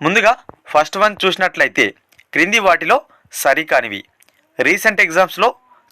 ముందుగా first one చూసినట్లయితే క్రింది వాటిలో సరికానివి. రీసెంట్ ఎగ్జామ్స్లో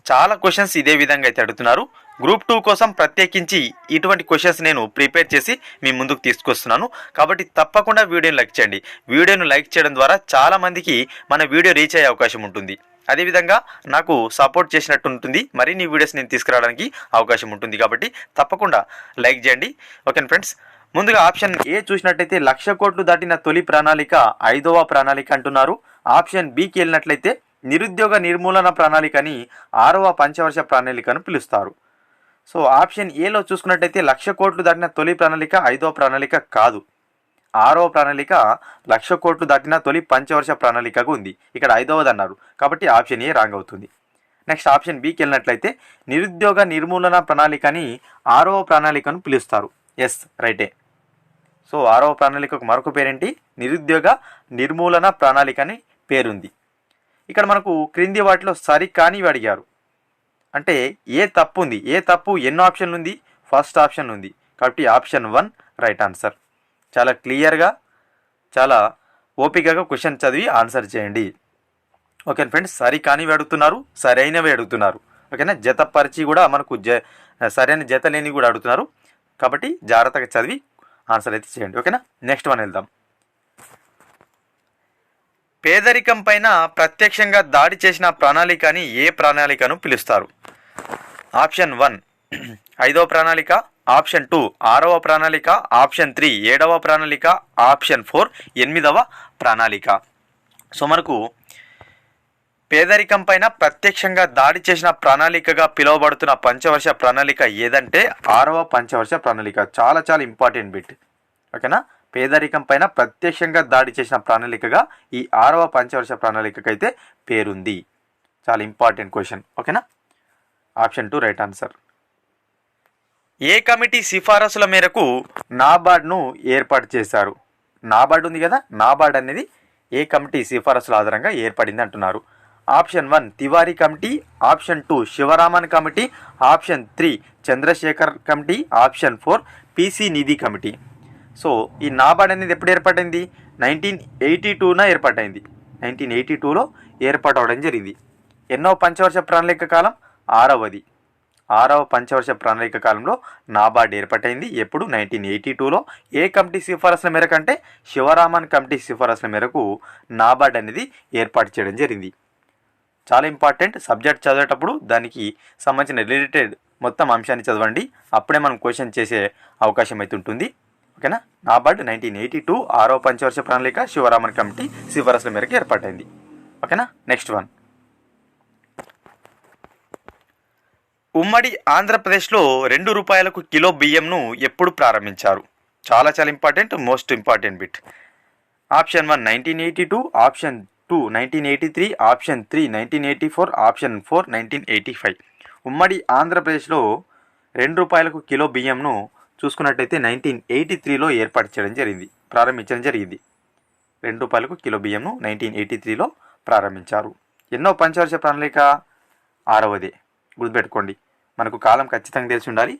చాలా క్వశ్చన్స్ ఇదే విధంగా అయితే అడుగుతున్నారు. గ్రూప్ 2 కోసం ప్రత్యేకించి ఇటువంటి క్వశ్చన్స్ నేను ప్రిపేర్ చేసి మీ ముందుకు తీసుకొస్తున్నాను. కాబట్టి తప్పకుండా వీడియోని లైక్ చేయండి. వీడియోను లైక్ చేయడం ద్వారా చాలామందికి మన వీడియో రీచ్ అయ్యే అవకాశం ఉంటుంది. అదేవిధంగా నాకు సపోర్ట్ చేసినట్టు ఉంటుంది. మరిన్ని వీడియోస్ నేను తీసుకురావడానికి అవకాశం ఉంటుంది. కాబట్టి తప్పకుండా లైక్ చేయండి. ఓకే ఫ్రెండ్స్, ముందుగా ఆప్షన్ ఏ చూసినట్లయితే 1,00,000 కోట్లు దాటిన తొలి ప్రణాళిక 5వ ప్రణాళిక అంటున్నారు. ఆప్షన్ బికి వెళ్ళినట్లయితే నిరుద్యోగ నిర్మూలన ప్రణాళికని 6వ పంచవర్ష ప్రణాళికను పిలుస్తారు. సో ఆప్షన్ ఏలో చూసుకున్నట్టయితే 1,00,000 కోట్లు దాటిన తొలి ప్రణాళిక 5వ ప్రణాళిక కాదు. 6వ ప్రణాళిక 1,00,000 కోట్లు దాటిన తొలి పంచవర్ష ప్రణాళికకు ఉంది. ఇక్కడ 5వది అన్నారు కాబట్టి ఆప్షన్ ఏ రాంగ్ అవుతుంది. నెక్స్ట్ ఆప్షన్ బికి వెళ్ళినట్లయితే నిరుద్యోగ నిర్మూలన ప్రణాళికని 6వ ప్రణాళికను పిలుస్తారు. ఎస్, రైటే. సో 6వ ప్రణాళికకు మరొక పేరేంటి? నిరుద్యోగ నిర్మూలన ప్రణాళిక అని పేరుంది. ఇక్కడ మనకు క్రింది వాటిలో సరికానివి అడిగారు. అంటే ఏ తప్పు ఉంది? ఏ తప్పు ఎన్నో ఆప్షన్లు ఉంది? ఫస్ట్ ఆప్షన్ ఉంది. కాబట్టి ఆప్షన్ 1 రైట్ ఆన్సర్. చాలా క్లియర్గా, చాలా ఓపికగా క్వశ్చన్ చదివి ఆన్సర్ చేయండి. ఓకే ఫ్రెండ్స్, సరికానివి అడుగుతున్నారు, సరైనవి అడుగుతున్నారు. ఓకేనా, జతపరిచి కూడా మనకు సరైన జత లేని కూడా అడుగుతున్నారు. కాబట్టి జాగ్రత్తగా చదివి ఆన్సర్ అయితే చేయండి. ఓకేనా, నెక్స్ట్ వన్ వెళ్దాం. పేదరికం పైన ప్రత్యక్షంగా దాడి చేసిన ప్రణాళికని ఏ ప్రణాళికను పిలుస్తారు? ఆప్షన్ 1 5వ ప్రణాళిక, ఆప్షన్ 2 6వ ప్రణాళిక, ఆప్షన్ 3 7వ ప్రణాళిక, ఆప్షన్ 4 8వ ప్రణాళిక. సో మనకు పేదరికం పైన ప్రత్యక్షంగా దాడి చేసిన ప్రణాళికగా పిలువబడుతున్న పంచవర్ష ప్రణాళిక ఏదంటే 6వ పంచవర్ష ప్రణాళిక. చాలా చాలా ఇంపార్టెంట్ బిట్. ఓకేనా, పేదరికం పైన ప్రత్యక్షంగా దాడి చేసిన ప్రణాళికగా ఈ 6వ పంచవర్ష ప్రణాళికకైతే పేరుంది. చాలా ఇంపార్టెంట్ క్వశ్చన్. ఓకేనా, ఆప్షన్ 2 రైట్ ఆన్సర్. ఏ కమిటీ సిఫారసుల మేరకు నాబార్డ్ను ఏర్పాటు చేశారు? నాబార్డ్ ఉంది కదా, నాబార్డ్ అనేది ఏ కమిటీ సిఫారసుల ఆధారంగా ఏర్పడింది అంటున్నారు. Option 1 Tiwari committee, option 2 Sivaraman committee, option 3 Chandrasekhar committee, option 4 PC Nidhi committee. So ఈ నాబార్డ్ అనేది ఎప్పుడు ఏర్పడింది? 1982 ఏర్పాటైంది. 1982లో ఏర్పాటు అవడం జరిగింది. ఎన్నో పంచవర్ష ప్రణాళిక కాలం? 6వది. 6వ పంచవర్ష ప్రణాళిక కాలంలో నాబార్డ్ ఏర్పాటైంది. ఎప్పుడు? 1982లో. ఏ కమిటీ సిఫారసుల మేరకు అంటే శివరామన్ కమిటీ సిఫారసుల మేరకు నాబార్డ్ అనేది ఏర్పాటు చేయడం జరిగింది. చాలా ఇంపార్టెంట్. సబ్జెక్ట్ చదివేటప్పుడు దానికి సంబంధించిన రిలేటెడ్ మొత్తం అంశాన్ని చదవండి. అప్పుడే మనం క్వశ్చన్ చేసే అవకాశం అయితే ఉంటుంది. ఓకేనా, నాబార్డ్ 1982 6వ పంచవర్ష ప్రణాళిక శివరామన్ కమిటీ సిఫారసుల మేరకు ఏర్పాటైంది. ఓకేనా, నెక్స్ట్ వన్. ఉమ్మడి ఆంధ్రప్రదేశ్లో ₹2 కిలో బియ్యంను ఎప్పుడు ప్రారంభించారు? చాలా చాలా important, most important bit. Option 1 1982, option 2 1983, option 3 1984, option 4 1985. ఉమ్మడి ఆంధ్రప్రదేశ్లో ₹2 కిలో బియ్యంను చూసుకున్నట్టయితే 1983లో ఏర్పాటు చేయడం జరిగింది, ప్రారంభించడం జరిగింది. ₹2 కిలో బియ్యంను 1983లో ప్రారంభించారు. ఎన్నో పంచవర్ష ప్రణాళిక? 6వదే. గుర్తుపెట్టుకోండి, మనకు కాలం ఖచ్చితంగా తెలిసి ఉండాలి,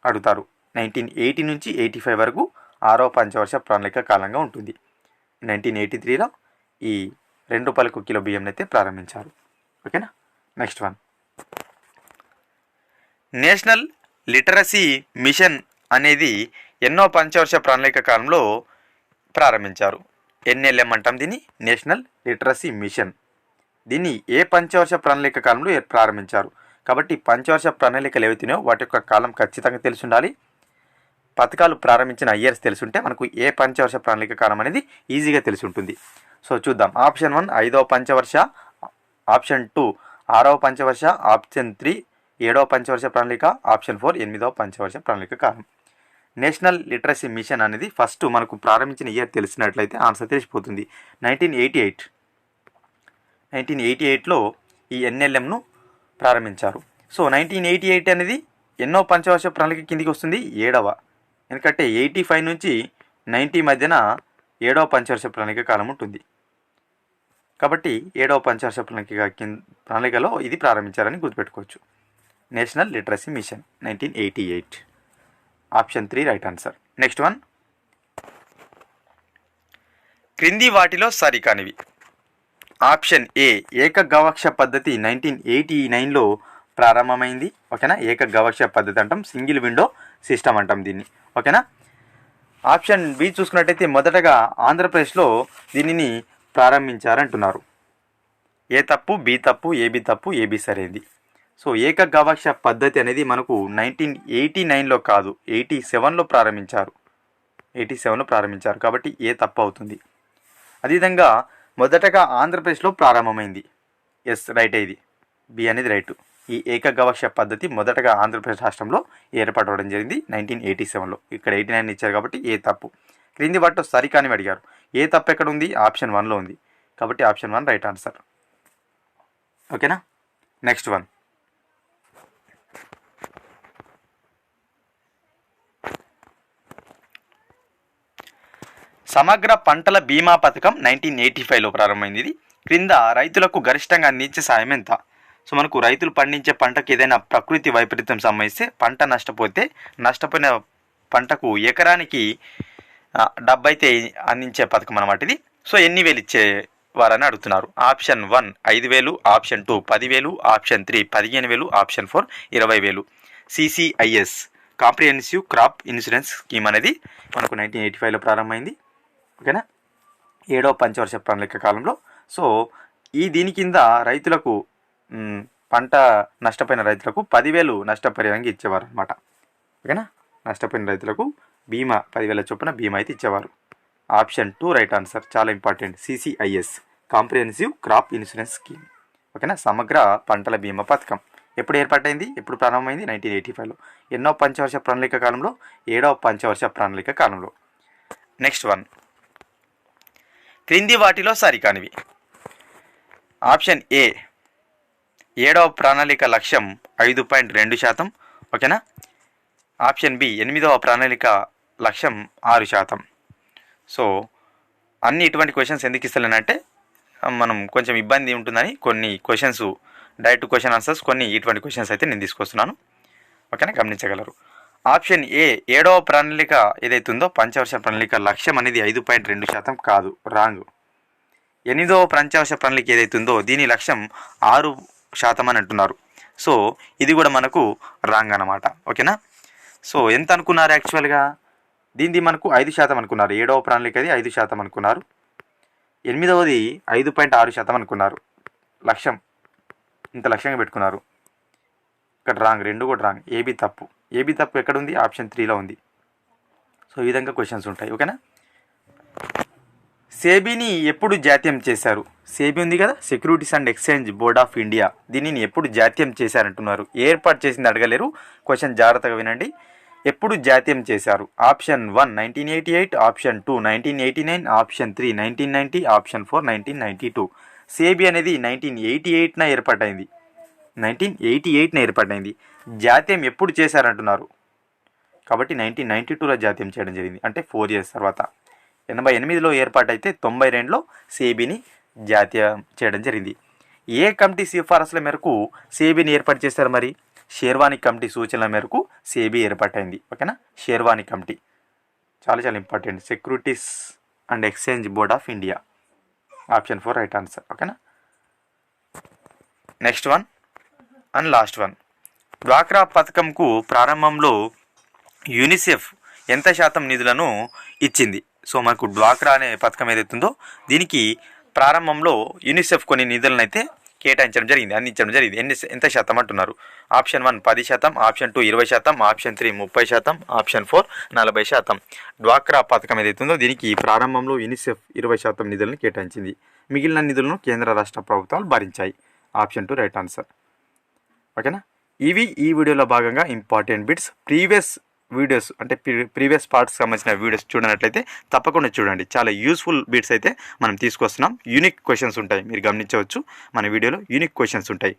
అడుగుతారు. 1980 నుంచి 85 వరకు 6వ పంచవర్ష ప్రణాళిక కాలంగా ఉంటుంది. 1983లో ఈ ₹2 కిలో బియ్యం అయితే ప్రారంభించారు. ఓకేనా, next one. National literacy mission అనేది ఎన్నో పంచవర్ష ప్రణాళిక కాలంలో ప్రారంభించారు? NLM అంటాం దీన్ని, నేషనల్ లిటరసీ మిషన్. దీన్ని ఏ పంచవర్ష ప్రణాళిక కాలంలో ప్రారంభించారు? కాబట్టి పంచవర్ష ప్రణాళికలు ఏవైతున్నాయో వాటి యొక్క కాలం ఖచ్చితంగా తెలిసి ఉండాలి. పథకాలు ప్రారంభించిన ఇయర్స్ తెలుసుంటే మనకు ఏ పంచవర్ష ప్రణాళిక కాలం అనేది ఈజీగా తెలిసి ఉంటుంది. సో చూద్దాం. ఆప్షన్ 1 5వ పంచవర్ష, ఆప్షన్ 2 6వ పంచవర్ష, ఆప్షన్ 3 7వ పంచవర్ష ప్రణాళిక, ఆప్షన్ 4 8వ పంచవర్ష ప్రణాళిక కాలం. నేషనల్ లిటరసీ మిషన్ అనేది ఫస్ట్ మనకు ప్రారంభించిన ఇయర్ తెలిసినట్లయితే ఆన్సర్ తెలిసిపోతుంది. 1988. 1988లో ఈ NLMను ప్రారంభించారు. సో 1988 అనేది ఎన్నో పంచవర్ష ప్రణాళిక కిందికి వస్తుంది? 7వ. ఎందుకంటే 85 నుంచి 90 మధ్యన 7వ పంచవర్ష ప్రణాళిక కాలం ఉంటుంది. కాబట్టి 7వ పంచవర్ష ప్రణాళికలో ఇది ప్రారంభించారని గుర్తుపెట్టుకోవచ్చు. National literacy mission 1988. Option 3 right answer. Next one. క్రింది వాటిలో సరికానివి. ఆప్షన్ ఏ ఏకగవాక్ష పద్ధతి 1989లో ప్రారంభమైంది. ఓకేనా, ఏకగవాక్ష పద్ధతి అంటాం, సింగిల్ విండో సిస్టమ్ అంటాం దీన్ని. ఓకేనా. ఆప్షన్ బి చూసుకున్నట్టయితే మొదటగా ఆంధ్రప్రదేశ్లో దీనిని ప్రారంభించారంటున్నారు. ఏ తప్పు, బి తప్పు, ఏబి తప్పు, ఏబి సరైంది. సో ఏకగవాక్ష పద్ధతి అనేది మనకు 1989లో కాదు, 87లో ప్రారంభించారు. 87లో ప్రారంభించారు కాబట్టి ఏ తప్పు అవుతుంది. అదేవిధంగా మొదటగా ఆంధ్రప్రదేశ్లో ప్రారంభమైంది. ఎస్ రైట్, ఇది బి అనేది రైట్. ఈ ఏకగవాక్ష పద్ధతి మొదటగా ఆంధ్రప్రదేశ్ రాష్ట్రంలో ఏర్పడడం జరిగింది 1987లో. ఇక్కడ 89 ఇచ్చారు కాబట్టి ఏ తప్పు. క్రింది వాటిలో సరికానివి అడిగారు. ఏ తప్పు ఎక్కడ ఉంది? ఆప్షన్ 1లో ఉంది కాబట్టి ఆప్షన్ 1 రైట్ ఆన్సర్. ఓకేనా. నెక్స్ట్ వన్, సమగ్ర పంటల బీమా పథకం 1985లో ప్రారంభమైంది. ఇది క్రింద రైతులకు గరిష్టంగా అందించే సాయం ఎంత? సో మనకు రైతులు పండించే పంటకు ఏదైనా ప్రకృతి వైపరీత్యం సంభవిస్తే పంట నష్టపోతే నష్టపోయిన పంటకు ఎకరానికి డబ్బు అయితే అందించే పథకం అన్నమాట ఇది. సో ఎన్ని వేలు ఇచ్చేవారని అడుగుతున్నారు. Option 1 5,000, option 2 10,000, option 3 15,000, option 4 20,000. CCIS comprehensive crop insurance scheme అనేది మనకు 1985లో ప్రారంభమైంది. ఓకేనా, 7వ పంచవర్ష ప్రణాళిక కాలంలో. సో దీని కింద రైతులకు పంట నష్టపోయిన రైతులకు 10,000 నష్టపరిహారంగా ఇచ్చేవారు అనమాట. ఓకేనా, నష్టపోయిన రైతులకు బీమా 10,000 చొప్పున బీమా అయితే ఇచ్చేవారు. ఆప్షన్ 2 రైట్ ఆన్సర్, చాలా important. CCIS comprehensive crop insurance scheme. ఓకేనా, సమగ్ర పంటల బీమా పథకం ఎప్పుడు ఏర్పాటైంది, ఎప్పుడు ప్రారంభమైంది? 1985లో. ఎన్నో పంచవర్ష ప్రణాళిక కాలంలో? 7వ పంచవర్ష ప్రణాళిక కాలంలో. నెక్స్ట్ వన్, క్రింది వాటిలో సరికానివి. ఆప్షన్ ఏ 7వ ప్రణాళిక లక్ష్యం 5.2%. ఓకేనా. ఆప్షన్ బి 8వ ప్రణాళిక లక్ష్యం 6%. సో అన్ని ఇటువంటి క్వశ్చన్స్ ఎందుకు ఇస్తలేనంటే మనం కొంచెం ఇబ్బంది ఉంటుందని కొన్ని క్వశ్చన్స్ డైరెక్ట్ క్వశ్చన్ ఆన్సర్స్, కొన్ని ఇటువంటి క్వశ్చన్స్ అయితే నేను తీసుకొస్తున్నాను. ఓకేనా, గమనించగలరు. ఆప్షన్ ఏ 7వ ప్రణాళిక ఏదైతుందో పంచవర్ష ప్రణాళిక లక్ష్యం అనేది 5.2% కాదు, రాంగ్. 8వ పంచవర్ష ప్రణాళిక ఏదైతుందో దీని లక్ష్యం 6% అని అంటున్నారు. సో ఇది కూడా మనకు రాంగ్ అన్నమాట. ఓకేనా. సో ఎంత అనుకున్నారు యాక్చువల్గా? దీనిది మనకు 5% అనుకున్నారు. 7వ ప్రణాళికది 5% అనుకున్నారు. 8వది 5.6% అనుకున్నారు. లక్ష్యం ఇంత లక్ష్యంగా పెట్టుకున్నారు. ఇక్కడ రాంగ్, రెండు కూడా రాంగ్. ఏబి తప్పు. ఏబి తప్పు ఎక్కడుంది? ఆప్షన్ 3లో ఉంది. సో ఈ విధంగా క్వశ్చన్స్ ఉంటాయి. ఓకేనా. సేబీని ఎప్పుడు జాతీయం చేశారు? సేబీ ఉంది కదా, securities and exchange board of India. దీనిని ఎప్పుడు జాతీయం చేశారంటున్నారు. ఏర్పాటు చేసింది అడగలేరు. క్వశ్చన్ జాగ్రత్తగా వినండి. ఎప్పుడు జాతీయం చేశారు? Option 1 1988, option 2 1989, option 3 1990, option 4 1992. సేబీ అనేది 1988న ఏర్పాటైంది. 1988న ఏర్పాటైంది. జాతీయం ఎప్పుడు చేశారంటున్నారు కాబట్టి 1992లో జాతీయం చేయడం జరిగింది. అంటే 4 years తర్వాత. 88లో ఏర్పాటైతే 92లో సేబీని జాతీయం చేయడం జరిగింది. ఏ కమిటీ సిఫారసుల మేరకు సేబీని ఏర్పాటు చేశారు? మరి షేర్వానీ కమిటీ సూచనల మేరకు సేబీ ఏర్పాటైంది. ఓకేనా, షేర్వానీ కమిటీ చాలా చాలా important. Securities and exchange board of India. Option 4 right answer. ఓకేనా. Next one and last one, డ్వాక్రా పథకంకు ప్రారంభంలో యూనిసెఫ్ ఎంత శాతం నిధులను ఇచ్చింది? సో మనకు డ్వాక్రా అనే పథకం ఏదైతుందో దీనికి ప్రారంభంలో యూనిసెఫ్ కొన్ని నిధులను అయితే కేటాయించడం జరిగింది, అందించడం జరిగింది. ఎంత శాతం అంటున్నారు? Option 1 10%, option 2 20%, option 3 30%, option 4 40%. డ్వాక్రా పథకం ఏదైతుందో దీనికి ప్రారంభంలో యూనిసెఫ్ 20% నిధులను కేటాయించింది. మిగిలిన నిధులను కేంద్ర రాష్ట్ర ప్రభుత్వాలు భరించాయి. Option 2 right answer. ఓకేనా. ఇవి ఈ వీడియోలో భాగంగా ఇంపార్టెంట్ బిట్స్. ప్రీవియస్ వీడియోస్ అంటే ప్రీవియస్ పార్ట్స్ సంబంధించిన వీడియోస్ చూడనట్లయితే తప్పకుండా చూడండి. చాలా యూస్ఫుల్ బిట్స్ అయితే మనం తీసుకొస్తున్నాం. యూనిక్ క్వశ్చన్స్ ఉంటాయి, మీరు గమనించవచ్చు. మన వీడియోలో యూనిక్ క్వశ్చన్స్ ఉంటాయి.